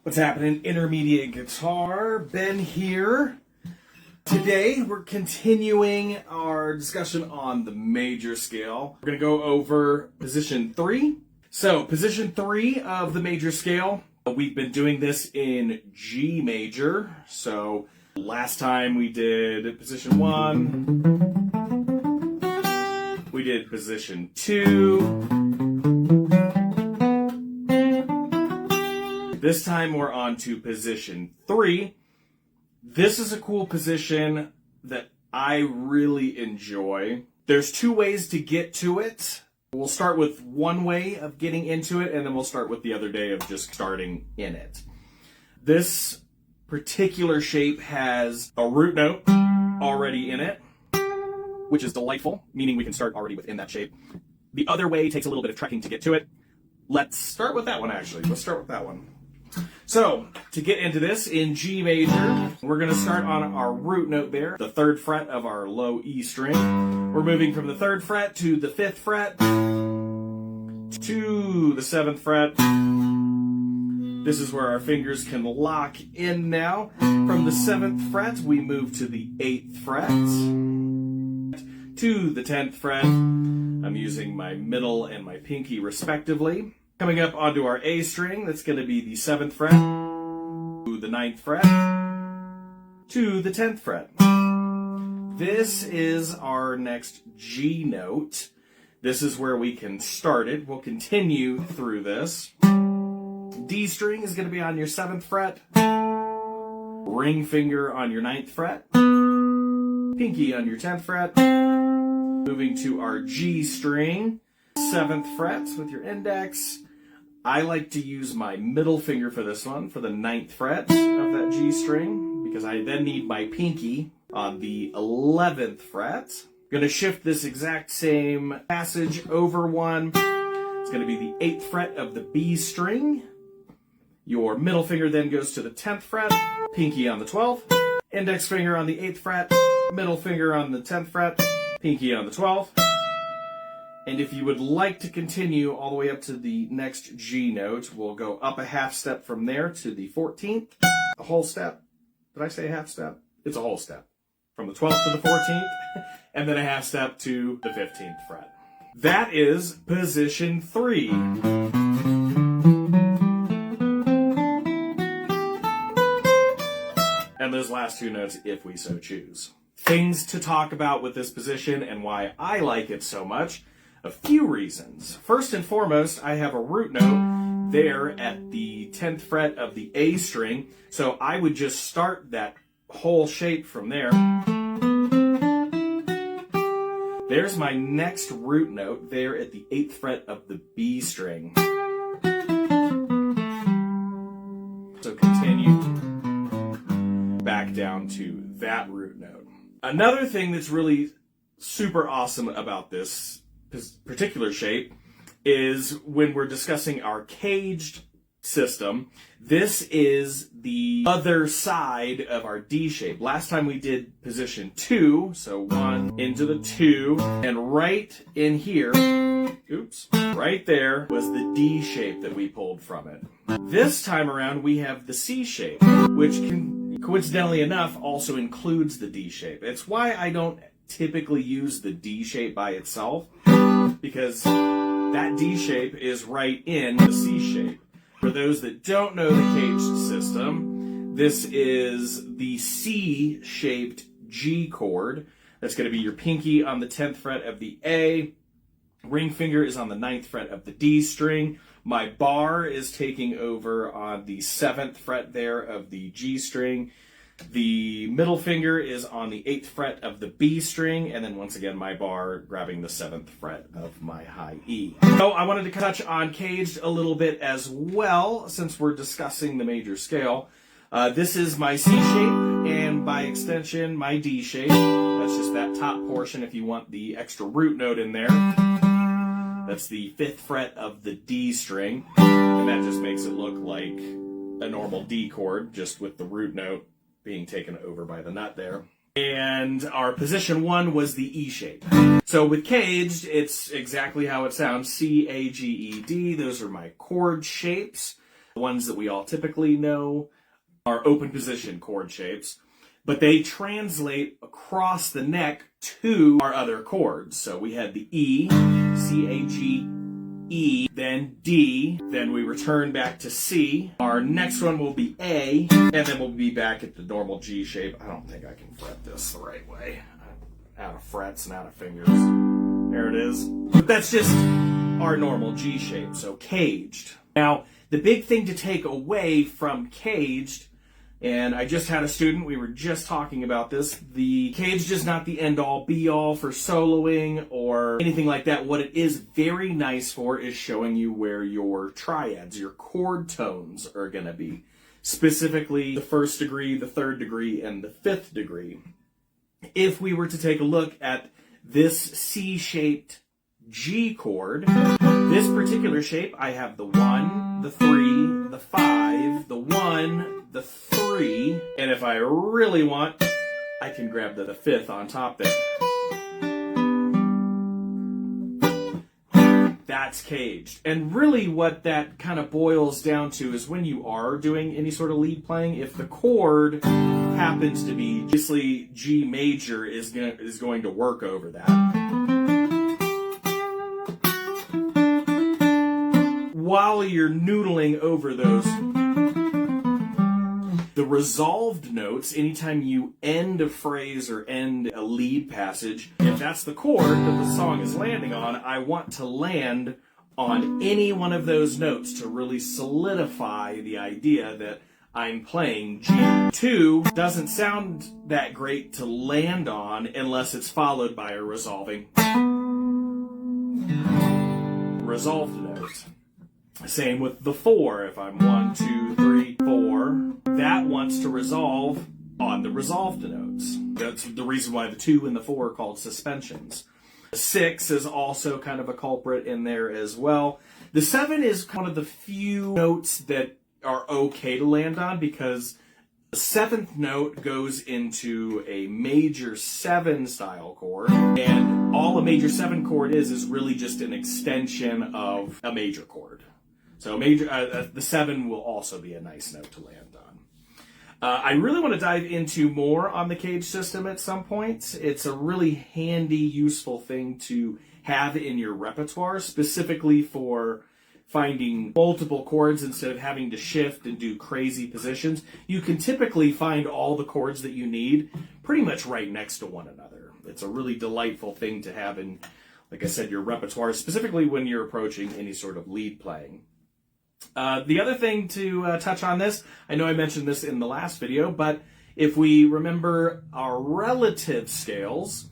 What's happening, intermediate guitar? Ben here. Today we're continuing our discussion on the major scale. We're going to go over position 3. So position 3 of the major scale, we've been doing this in G major. So last time we did position 1, we did position 2, this time we're on to position 3. This is a cool position that I really enjoy. There's two ways to get to it. We'll start with one way of getting into it, and then we'll start with the other day of just starting in it. This particular shape has a root note already in it, which is delightful, meaning we can start already within that shape. The other way takes a little bit of trekking to get to it. Let's start with that one, actually. Let's start with that one. So, to get into this, in G major, we're going to start on our root note there, the 3rd fret of our low E string. We're moving from the 3rd fret to the 5th fret, to the 7th fret. This is where our fingers can lock in now. From the 7th fret, we move to the 8th fret, to the 10th fret. I'm using my middle and my pinky respectively. Coming up onto our A string, that's going to be the 7th fret, to the 9th fret, to the 10th fret. This is our next G note. This is where we can start it. We'll continue through this. D string is going to be on your 7th fret, ring finger on your 9th fret, pinky on your 10th fret. Moving to our G string, 7th fret with your index. I like to use my middle finger for this one, for the 9th fret of that G string, because I then need my pinky on the 11th fret. I'm going to shift this exact same passage over one. It's going to be the 8th fret of the B string. Your middle finger then goes to the 10th fret, pinky on the 12th, index finger on the 8th fret, middle finger on the 10th fret, pinky on the 12th. And if you would like to continue all the way up to the next G note, we'll go up a half step from there to the 14th, a whole step. Did I say a half step? It's a whole step. From the 12th to the 14th, and then a half step to the 15th fret. That is position 3. And those last two notes, if we so choose. Things to talk about with this position and why I like it so much. A few reasons. First and foremost, I have a root note there at the 10th fret of the A string, so I would just start that whole shape from there. There's my next root note there at the 8th fret of the B string. So continue back down to that root note. Another thing that's really super awesome about this particular shape is when we're discussing our caged system, this is the other side of our D shape. Last time we did position 2, so 1 into the 2, and right in here, right there was the D shape that we pulled from it. This time around we have the C shape, which can, coincidentally enough, also includes the D shape. It's why I don't typically use the D shape by itself, because that D shape is right in the C shape. For those that don't know the caged system, this is the C-shaped G chord. That's going to be your pinky on the 10th fret of the A. Ring finger is on the 9th fret of the D string. My bar is taking over on the 7th fret there of the G string. The middle finger is on the 8th fret of the B string, and then once again my bar grabbing the 7th fret of my high E. So I wanted to touch on caged a little bit as well, since we're discussing the major scale. This is my C shape, and by extension my D shape. That's just that top portion if you want the extra root note in there. That's the 5th fret of the D string, and that just makes it look like a normal D chord, just with the root note being taken over by the nut there. And our position 1 was the E shape. So with caged, it's exactly how it sounds, C-A-G-E-D. Those are my chord shapes. The ones that we all typically know are open position chord shapes, but they translate across the neck to our other chords. So we had the E, C, A, G, E, then D, then we return back to C. Our next one will be A, and then we'll be back at the normal G shape. I don't think I can fret this the right way. I'm out of frets and out of fingers. There it is. But that's just our normal G shape, so CAGED. Now, the big thing to take away from CAGED, and I just had a student, we were just talking about this, the CAGED is not the end-all, be-all for soloing or anything like that. What it is very nice for is showing you where your triads, your chord tones are going to be. Specifically, the first degree, the third degree, and the fifth degree. If we were to take a look at this C-shaped G chord, this particular shape, I have the 1, the 3, the 5, the 1, the 3, and if I really want, I can grab the 5th on top there. That's CAGED. And really what that kind of boils down to is when you are doing any sort of lead playing, if the chord happens to be, obviously G major is going to work over that. While you're noodling over those, the resolved notes, anytime you end a phrase or end a lead passage, if that's the chord that the song is landing on, I want to land on any one of those notes to really solidify the idea that I'm playing G. 2 doesn't sound that great to land on unless it's followed by a resolved note. Same with the 4. If I'm 1, 2, 3, 4, that wants to resolve on the resolved notes. That's the reason why the 2 and the 4 are called suspensions. The 6 is also kind of a culprit in there as well. The 7 is one of the few notes that are okay to land on because the 7th note goes into a major 7 style chord, and all a major 7 chord is really just an extension of a major chord. So the 7 will also be a nice note to land on. I really want to dive into more on the CAGED system at some point. It's a really handy, useful thing to have in your repertoire, specifically for finding multiple chords instead of having to shift and do crazy positions. You can typically find all the chords that you need pretty much right next to one another. It's a really delightful thing to have in, like I said, your repertoire, specifically when you're approaching any sort of lead playing. The other thing to touch on this, I know I mentioned this in the last video, but if we remember our relative scales,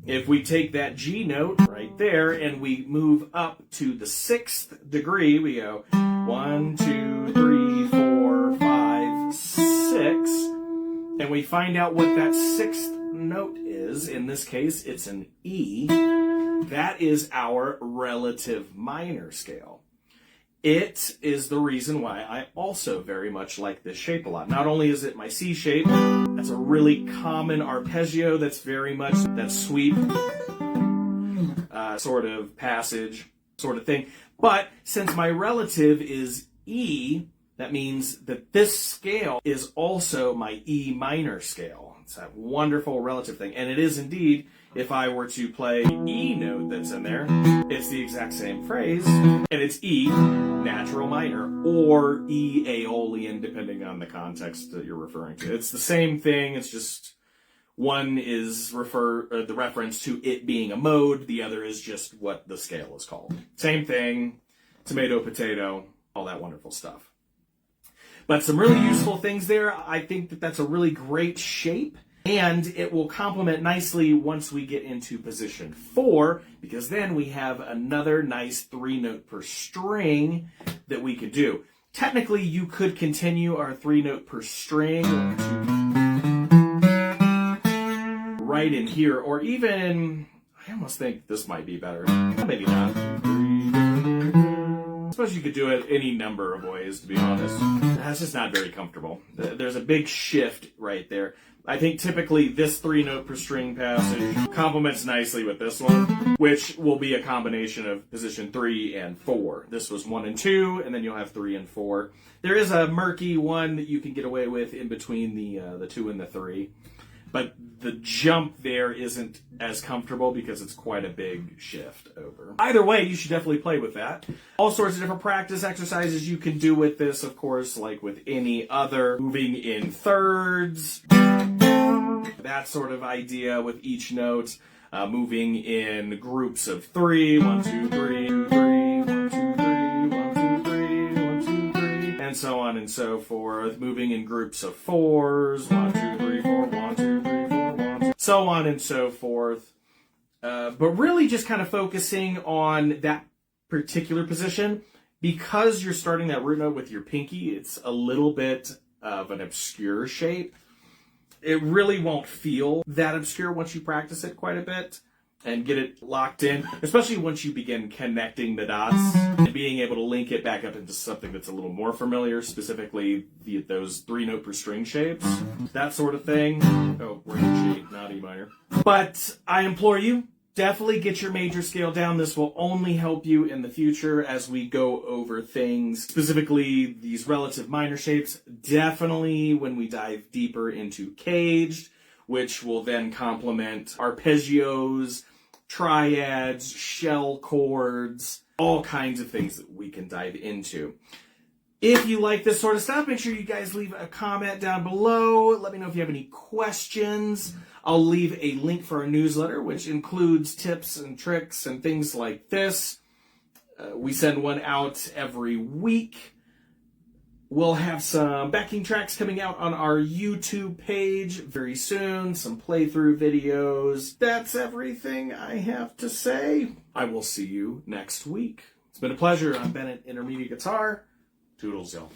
if we take that G note right there and we move up to the 6th degree, we go 1, 2, 3, 4, 5, 6, and we find out what that 6th note is. In this case, it's an E. That is our relative minor scale. It is the reason why I also very much like this shape a lot. Not only is it my C shape, that's a really common arpeggio that's very much that sweep sort of passage sort of thing. But since my relative is E, that means that this scale is also my E minor scale. It's that wonderful relative thing. And it is indeed, if I were to play the E note that's in there, it's the exact same phrase, and it's E natural minor, or E aeolian, depending on the context that you're referring to. It's the same thing, it's just one is the reference to it being a mode, the other is just what the scale is called. Same thing, tomato, potato, all that wonderful stuff. But some really useful things there. I think that that's a really great shape. And it will complement nicely once we get into position 4, because then we have another nice 3-note per string that we could do. Technically, you could continue our 3-note per string right in here, or even, I almost think this might be better. Maybe not. suppose you could do it any number of ways, to be honest. That's just not very comfortable. There's a big shift right there. I think typically this 3-note per string passage complements nicely with this one, which will be a combination of position 3 and 4. This was 1 and 2, and then you'll have 3 and 4. There is a murky one that you can get away with in between the 2 and the 3. But the jump there isn't as comfortable because it's quite a big shift over. Either way, you should definitely play with that. All sorts of different practice exercises you can do with this, of course, like with any other. Moving in thirds, that sort of idea with each note. Moving in groups of 3, 1, 2, 3, 2, 3, 1, 2, 3, 1, 2, 3, 1, 2, 3, and so on and so forth. Moving in groups of 4s, 1, 2, 3, 4, 1, 2, 3, 4, 1, 2, so on and so forth. But really just kind of focusing on that particular position. Because you're starting that root note with your pinky, it's a little bit of an obscure shape. It really won't feel that obscure once you practice it quite a bit and get it locked in, especially once you begin connecting the dots and being able to link it back up into something that's a little more familiar, specifically those 3-note per string shapes, that sort of thing. Oh, we're in G, not E minor. But I implore you, definitely get your major scale down. This will only help you in the future as we go over things, specifically these relative minor shapes. Definitely when we dive deeper into CAGED, which will then complement arpeggios, triads, shell chords, all kinds of things that we can dive into. If you like this sort of stuff, make sure you guys leave a comment down below. Let me know if you have any questions. I'll leave a link for our newsletter, which includes tips and tricks and things like this. We send one out every week. We'll have some backing tracks coming out on our YouTube page very soon, some playthrough videos. That's everything I have to say. I will see you next week. It's been a pleasure. I'm Bennett, Intermediate Guitar. Toodles, y'all.